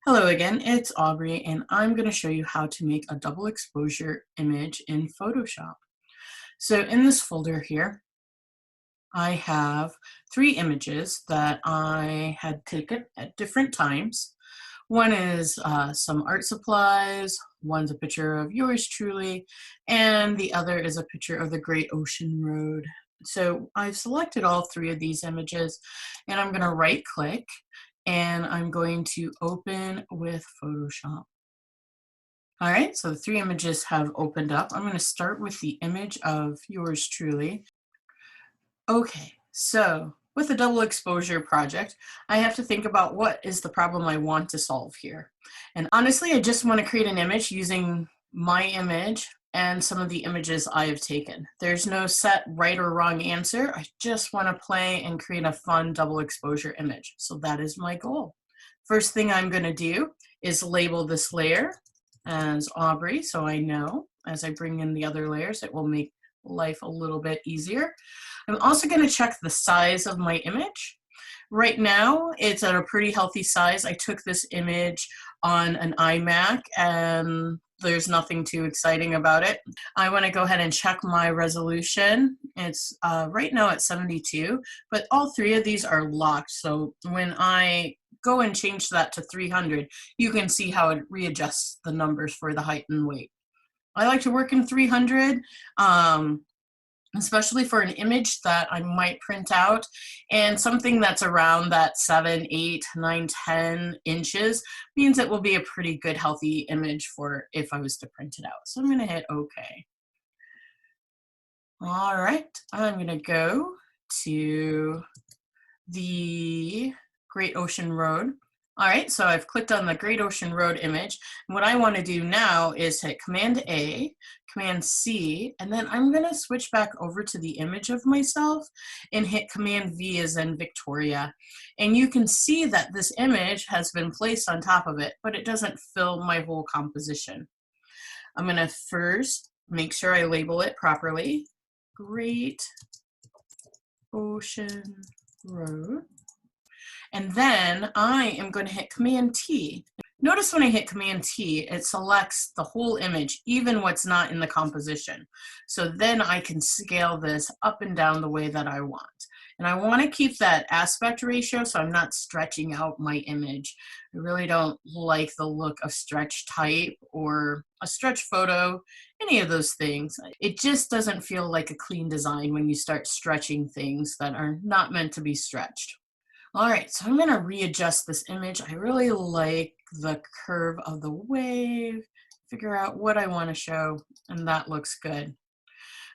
Hello again, it's Aubrey, and I'm going to show you how to make a double exposure image in Photoshop. So in this folder here, I have three images that I had taken at different times. One is some art supplies, one's a picture of yours truly, and the other is a picture of the Great Ocean Road. So I've selected all three of these images, and I'm going to right click, and I'm going to open with Photoshop. All right, so the three images have opened up. I'm going to start with the image of yours truly. Okay, so with a double exposure project, I have to think about what is the problem I want to solve here. And honestly, I just want to create an image using my image and some of the images I have taken. There's no set right or wrong answer. I just want to play and create a fun double exposure image. So that is my goal. First thing I'm going to do is label this layer as Aubrey, so I know as I bring in the other layers, it will make life a little bit easier. I'm also going to check the size of my image. Right now, it's at a pretty healthy size. I took this image on an iMac, and there's nothing too exciting about it. I want to go ahead and check my resolution. It's right now at 72, but all three of these are locked. So when I go and change that to 300, you can see how it readjusts the numbers for the height and weight. I like to work in 300, especially for an image that I might print out, and something that's around that 7, 8, 9, 10 inches means it will be a pretty good healthy image for if I was to print it out. So I'm going to hit OK. All right, I'm going to go to the Great Ocean Road. All right, so I've clicked on the Great Ocean Road image. And what I want to do now is hit Command A, Command C, and then I'm going to switch back over to the image of myself and hit Command V as in Victoria. And you can see that this image has been placed on top of it, but it doesn't fill my whole composition. I'm going to first make sure I label it properly. Great Ocean Road. And then I am going to hit Command T. Notice when I hit Command T, it selects the whole image, even what's not in the composition. So then I can scale this up and down the way that I want. And I want to keep that aspect ratio so I'm not stretching out my image. I really don't like the look of stretch type or a stretch photo, any of those things. It just doesn't feel like a clean design when you start stretching things that are not meant to be stretched. All right, so I'm going to readjust this image. I really like the curve of the wave, figure out what I want to show, and that looks good.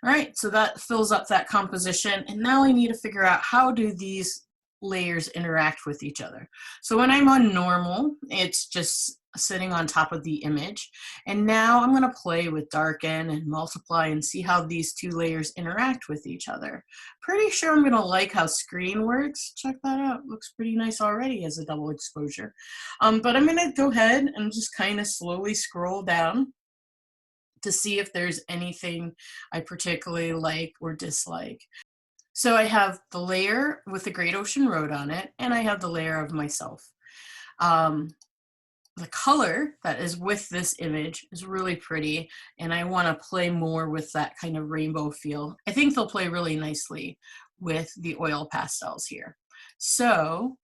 All right, so that fills up that composition, and now I need to figure out how do these layers interact with each other. So when I'm on normal, it's just sitting on top of the image, and now I'm going to play with darken and multiply and see how these two layers interact with each other. Pretty sure I'm going to like how screen works. Check that out. Looks pretty nice already as a double exposure. But I'm going to go ahead and just kind of slowly scroll down to see if there's anything I particularly like or dislike. So I have the layer with the Great Ocean Road on it, and I have the layer of myself. The color that is with this image is really pretty, and I want to play more with that kind of rainbow feel. I think they'll play really nicely with the oil pastels here. So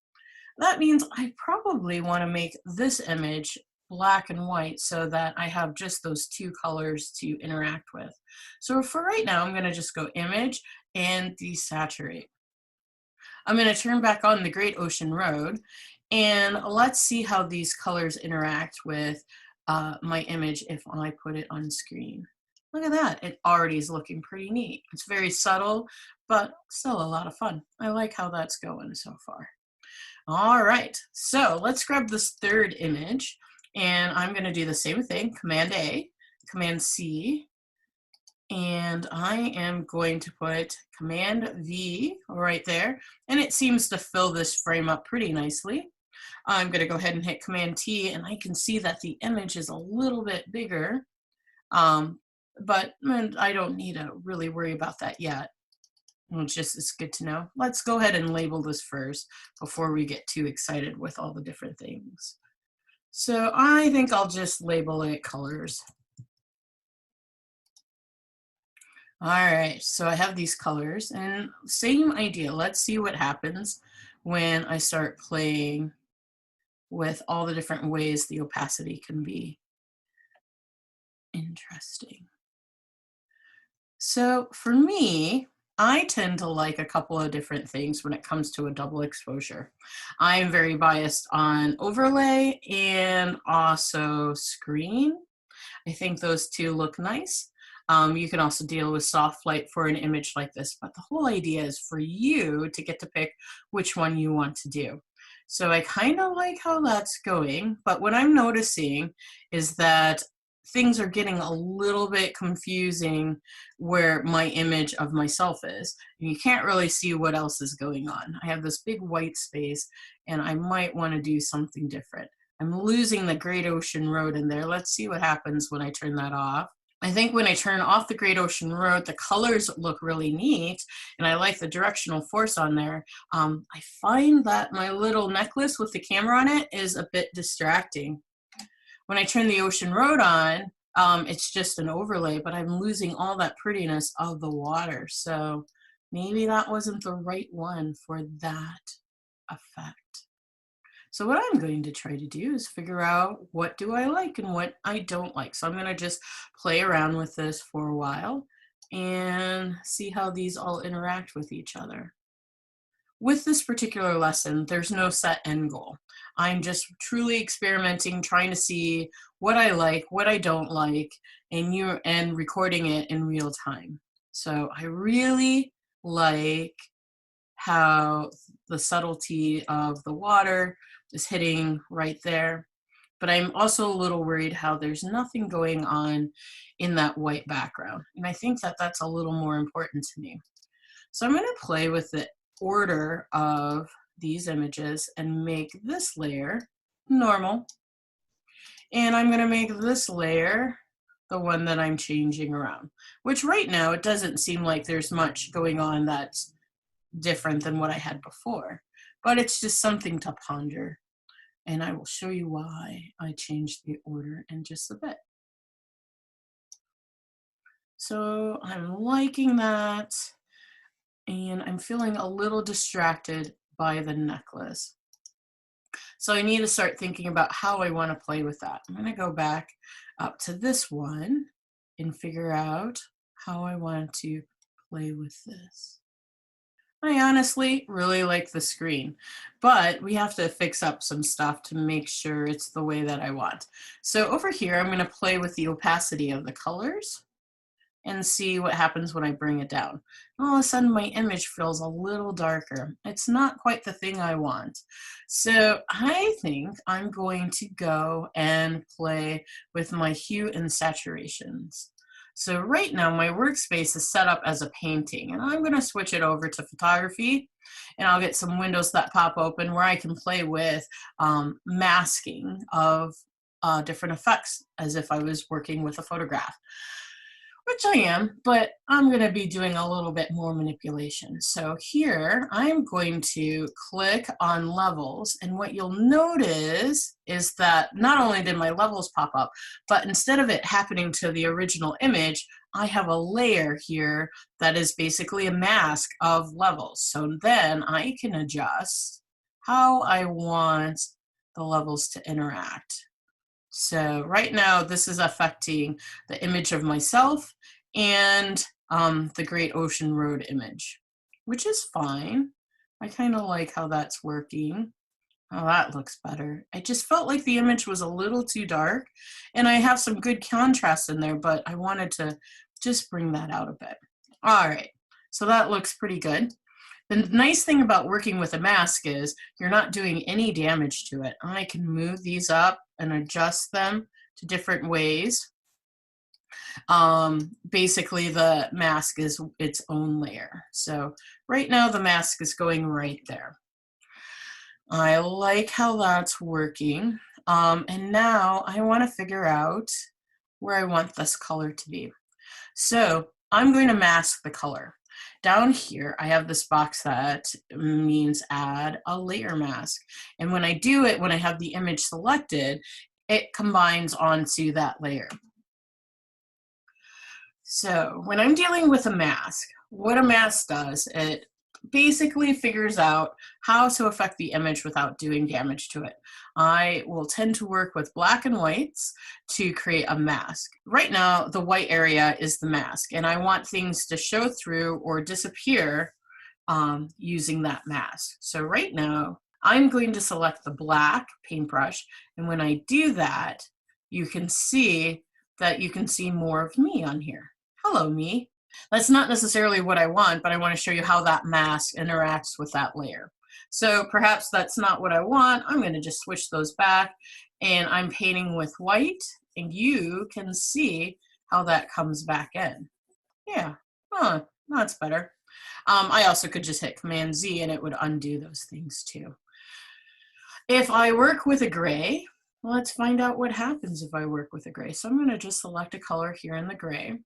that means I probably want to make this image black and white so that I have just those two colors to interact with. So for right now, I'm going to just go Image and Desaturate. I'm going to turn back on the Great Ocean Road, and let's see how these colors interact with my image if I put it on screen. Look at that. It already is looking pretty neat. It's very subtle, but still a lot of fun. I like how that's going so far. All right, so let's grab this third image, and I'm going to do the same thing, Command A, Command C, and I am going to put Command V right there, and it seems to fill this frame up pretty nicely. I'm going to go ahead and hit Command T, and I can see that the image is a little bit bigger, but I don't need to really worry about that yet. It's good to know. Let's go ahead and label this first before we get too excited with all the different things. So I think I'll just label it colors. All right, so I have these colors and same idea. Let's see what happens when I start playing with all the different ways the opacity can be. Interesting. So for me, I tend to like a couple of different things when it comes to a double exposure. I'm very biased on overlay and also screen. I think those two look nice. You can also deal with soft light for an image like this, but the whole idea is for you to get to pick which one you want to do. So I kind of like how that's going, but what I'm noticing is that things are getting a little bit confusing where my image of myself is. And you can't really see what else is going on. I have this big white space and I might want to do something different. I'm losing the Great Ocean Road in there. Let's see what happens when I turn that off. I think when I turn off the Great Ocean Road, the colors look really neat, and I like the directional force on there. I find that my little necklace with the camera on it is a bit distracting. When I turn the Ocean Road on, it's just an overlay, but I'm losing all that prettiness of the water. So maybe that wasn't the right one for that effect. So what I'm going to try to do is figure out what do I like and what I don't like. So I'm going to just play around with this for a while and see how these all interact with each other. With this particular lesson, there's no set end goal. I'm just truly experimenting, trying to see what I like, what I don't like, and recording it in real time. So I really like how the subtlety of the water is hitting right there. But I'm also a little worried how there's nothing going on in that white background. And I think that that's a little more important to me. So I'm going to play with the order of these images and make this layer normal. And I'm going to make this layer the one that I'm changing around, which right now it doesn't seem like there's much going on that's different than what I had before, but it's just something to ponder. And I will show you why I changed the order in just a bit. So I'm liking that, and I'm feeling a little distracted by the necklace. So I need to start thinking about how I want to play with that. I'm going to go back up to this one and figure out how I want to play with this. I honestly really like the screen, but we have to fix up some stuff to make sure it's the way that I want. So over here, I'm going to play with the opacity of the colors and see what happens when I bring it down. All of a sudden, my image feels a little darker. It's not quite the thing I want. So I think I'm going to go and play with my hue and saturations. So right now my workspace is set up as a painting, and I'm going to switch it over to photography, and I'll get some windows that pop open where I can play with masking of different effects as if I was working with a photograph, which I am, but I'm going to be doing a little bit more manipulation. So here I'm going to click on levels, and what you'll notice is that not only did my levels pop up, but instead of it happening to the original image, I have a layer here that is basically a mask of levels. So then I can adjust how I want the levels to interact. So right now, this is affecting the image of myself and the Great Ocean Road image, which is fine. I kind of like how that's working. Oh, that looks better. I just felt like the image was a little too dark, and I have some good contrast in there, but I wanted to just bring that out a bit. All right, so that looks pretty good. The nice thing about working with a mask is you're not doing any damage to it. I can move these up and adjust them to different ways. Basically, the mask is its own layer. So right now the mask is going right there. I like how that's working. And now I want to figure out where I want this color to be. So I'm going to mask the color. Down here, I have this box that means add a layer mask. And when I do it, when I have the image selected, it combines onto that layer. So when I'm dealing with a mask, what a mask does, it basically figures out how to affect the image without doing damage to it. I will tend to work with black and whites to create a mask. Right now, the white area is the mask, and I want things to show through or disappear using that mask. So right now, I'm going to select the black paintbrush, and when I do that, you can see that you can see more of me on here. Hello, me. That's not necessarily what I want, but I want to show you how that mask interacts with that layer. So perhaps that's not what I want. I'm going to just switch those back, and I'm painting with white, and you can see how that comes back in. Yeah, that's better. I also could just hit Command Z and it would undo those things too. If I work with a gray, let's find out what happens if I work with a gray. So I'm going to just select a color here in the gray.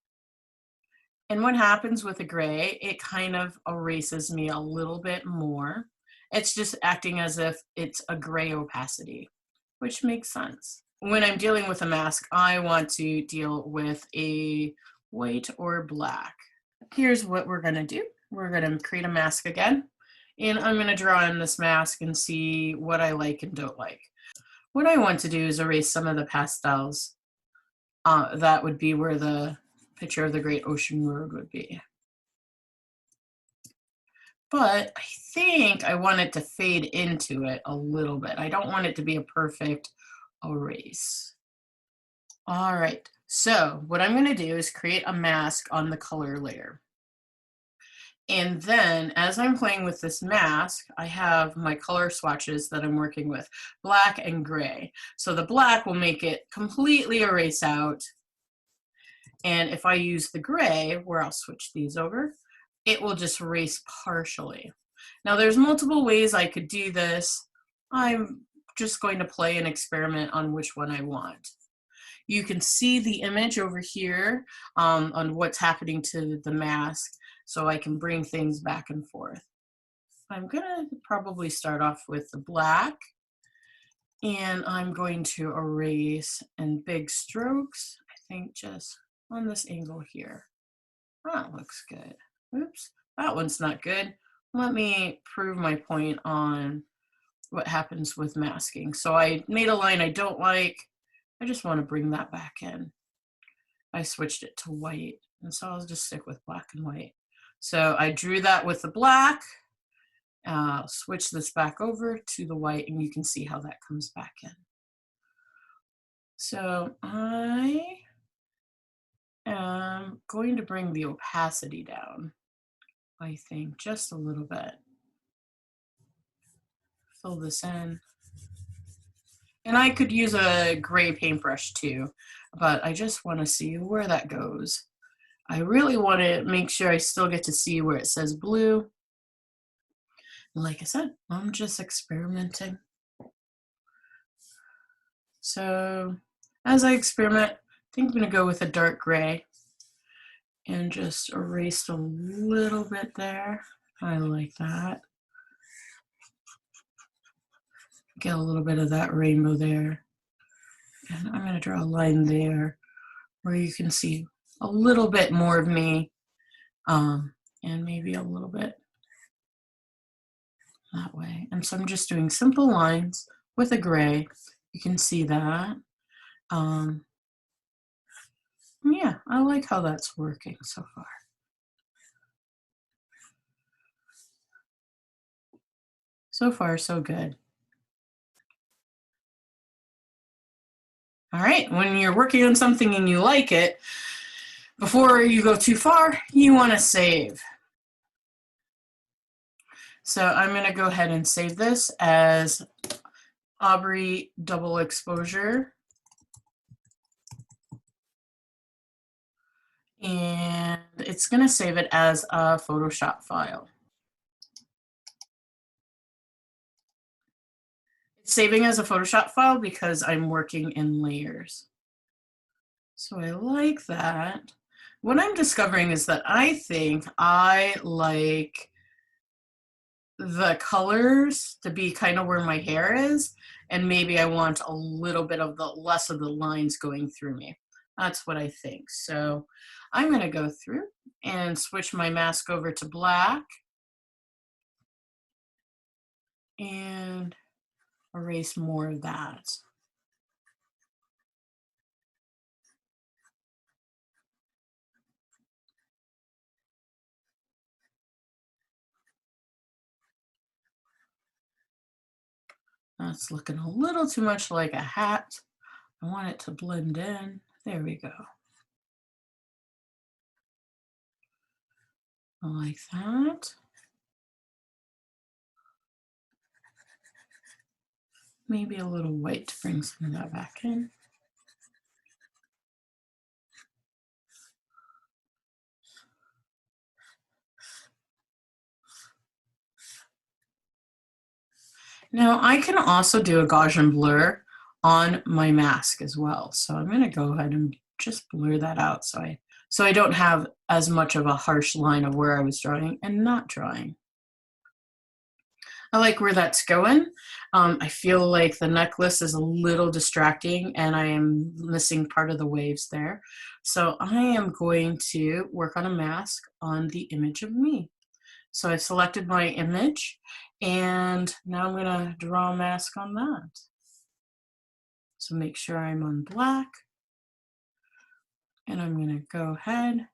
And what happens with a gray, it kind of erases me a little bit more. It's just acting as if it's a gray opacity, which makes sense. When I'm dealing with a mask, I want to deal with a white or black. Here's what we're going to do. We're going to create a mask again, and I'm going to draw in this mask and see what I like and don't like. What I want to do is erase some of the pastels. That would be where the picture of the Great Ocean Road would be. But I think I want it to fade into it a little bit. I don't want it to be a perfect erase. All right, so what I'm going to do is create a mask on the color layer. And then as I'm playing with this mask, I have my color swatches that I'm working with, black and gray. So the black will make it completely erase out. And if I use the gray, where I'll switch these over, it will just erase partially. Now there's multiple ways I could do this. I'm just going to play and experiment on which one I want. You can see the image over here on what's happening to the mask, so I can bring things back and forth. I'm gonna probably start off with the black, and I'm going to erase in big strokes, I think just on this angle here. That looks good. Oops, that one's not good. Let me prove my point on what happens with masking. So I made a line I don't like. I just want to bring that back in. I switched it to white, and so I'll just stick with black and white. So I drew that with the black. Switch this back over to the white, and you can see how that comes back in. So I am going to bring the opacity down, I think, just a little bit. Fill this in. And I could use a gray paintbrush too, but I just want to see where that goes. I really want to make sure I still get to see where it says blue. Like I said, I'm just experimenting. So as I experiment, I think I'm going to go with a dark gray and just erase a little bit there. I like that. Get a little bit of that rainbow there. And I'm going to draw a line there where you can see a little bit more of me, and maybe a little bit that way. And so I'm just doing simple lines with a gray. You can see that. Yeah, I like how that's working so far. So far, so good. All right, when you're working on something and you like it, before you go too far, you want to save. So I'm going to go ahead and save this as Aubrey double exposure. And it's going to save it as a Photoshop file. It's saving as a Photoshop file because I'm working in layers. So I like that. What I'm discovering is that I think I like the colors to be kind of where my hair is, and maybe I want a little bit of the less of the lines going through me. That's what I think. So I'm going to go through and switch my mask over to black and erase more of that. That's looking a little too much like a hat. I want it to blend in. There we go. I like that. Maybe a little white to bring some of that back in. Now I can also do a Gaussian blur on my mask as well. So I'm going to go ahead and just blur that out so I don't have as much of a harsh line of where I was drawing and not drawing. I like where that's going. I feel like the necklace is a little distracting and I am missing part of the waves there. So I am going to work on a mask on the image of me. So I've selected my image and now I'm gonna draw a mask on that. So make sure I'm on black and I'm gonna go ahead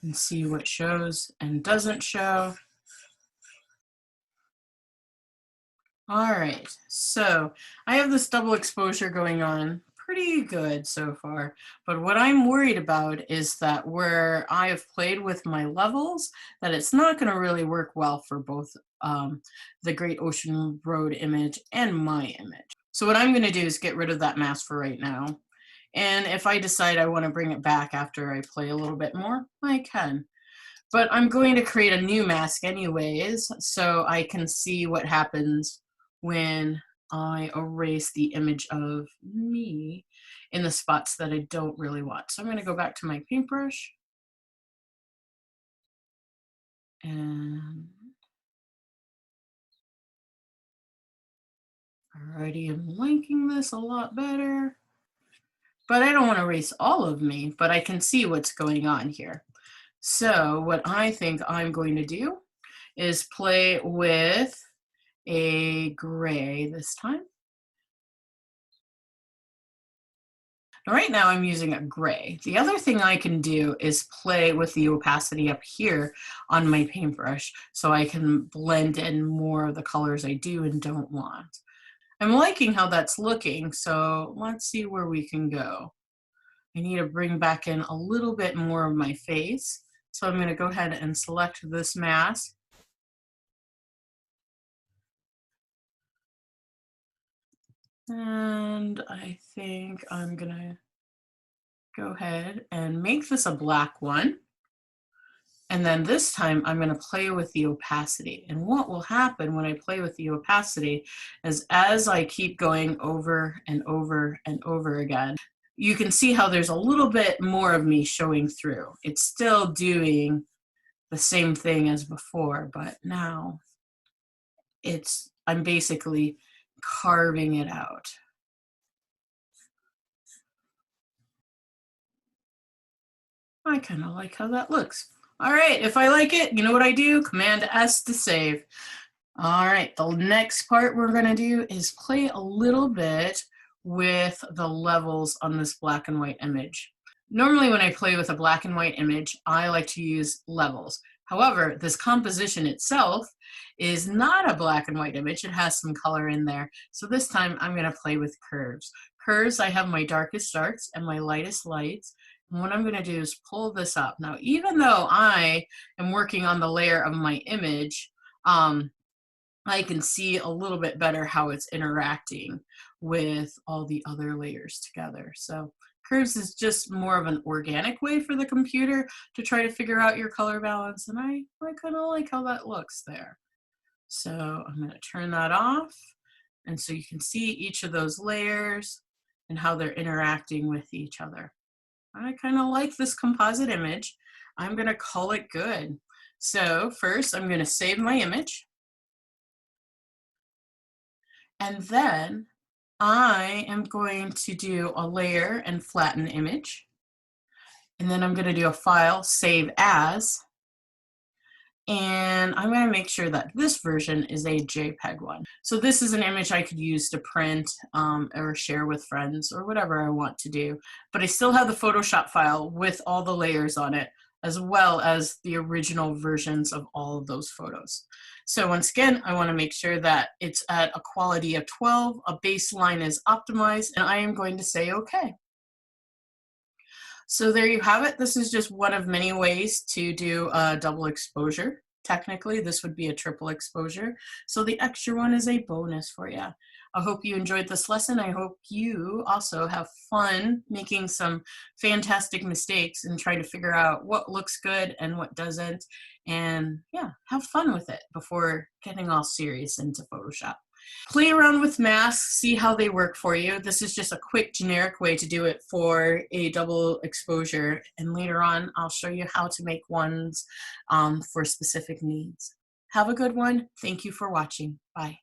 and see what shows and doesn't show. All right, so I have this double exposure going on pretty good so far, but what I'm worried about is that where I have played with my levels, that it's not going to really work well for both the Great Ocean Road image and my image. So what I'm going to do is get rid of that mask for right now. And if I decide I want to bring it back after I play a little bit more, I can. But I'm going to create a new mask anyways, so I can see what happens when I erase the image of me in the spots that I don't really want. So I'm going to go back to my paintbrush and already I'm liking this a lot better. But I don't want to erase all of me, but I can see what's going on here. So what I think I'm going to do is play with a gray this time. Right now I'm using a gray. The other thing I can do is play with the opacity up here on my paintbrush so I can blend in more of the colors I do and don't want. I'm liking how that's looking, so let's see where we can go. I need to bring back in a little bit more of my face. So I'm going to go ahead and select this mask. And I think I'm going to go ahead and make this a black one. And then this time I'm going to play with the opacity. And what will happen when I play with the opacity is as I keep going over and over and over again, you can see how there's a little bit more of me showing through. It's still doing the same thing as before, but now I'm basically carving it out. I kind of like how that looks. All right, if I like it, you know what I do? Command S to save. All right, the next part we're gonna do is play a little bit with the levels on this black and white image. Normally when I play with a black and white image, I like to use levels. However, this composition itself is not a black and white image. It has some color in there. So this time I'm gonna play with curves. Curves, I have my darkest darks and my lightest lights. And what I'm gonna do is pull this up. Now, even though I am working on the layer of my image, I can see a little bit better how it's interacting with all the other layers together. So curves is just more of an organic way for the computer to try to figure out your color balance, and I kind of like how that looks there. So I'm going to turn that off, and so you can see each of those layers, and how they're interacting with each other. I kind of like this composite image. I'm going to call it good. So first I'm going to save my image, and then I am going to do a layer and flatten image. And then I'm going to do a file, save as, and I'm going to make sure that this version is a JPEG one. So this is an image I could use to print or share with friends or whatever I want to do. But I still have the Photoshop file with all the layers on it, as well as the original versions of all of those photos. So once again, I want to make sure that it's at a quality of 12, a baseline is optimized, and I am going to say OK. So there you have it. This is just one of many ways to do a double exposure. Technically, this would be a triple exposure. So the extra one is a bonus for you. I hope you enjoyed this lesson. I hope you also have fun making some fantastic mistakes and trying to figure out what looks good and what doesn't. And yeah, have fun with it before getting all serious into Photoshop. Play around with masks, see how they work for you. This is just a quick generic way to do it for a double exposure, and later on I'll show you how to make ones for specific needs. Have a good one. Thank you for watching. Bye.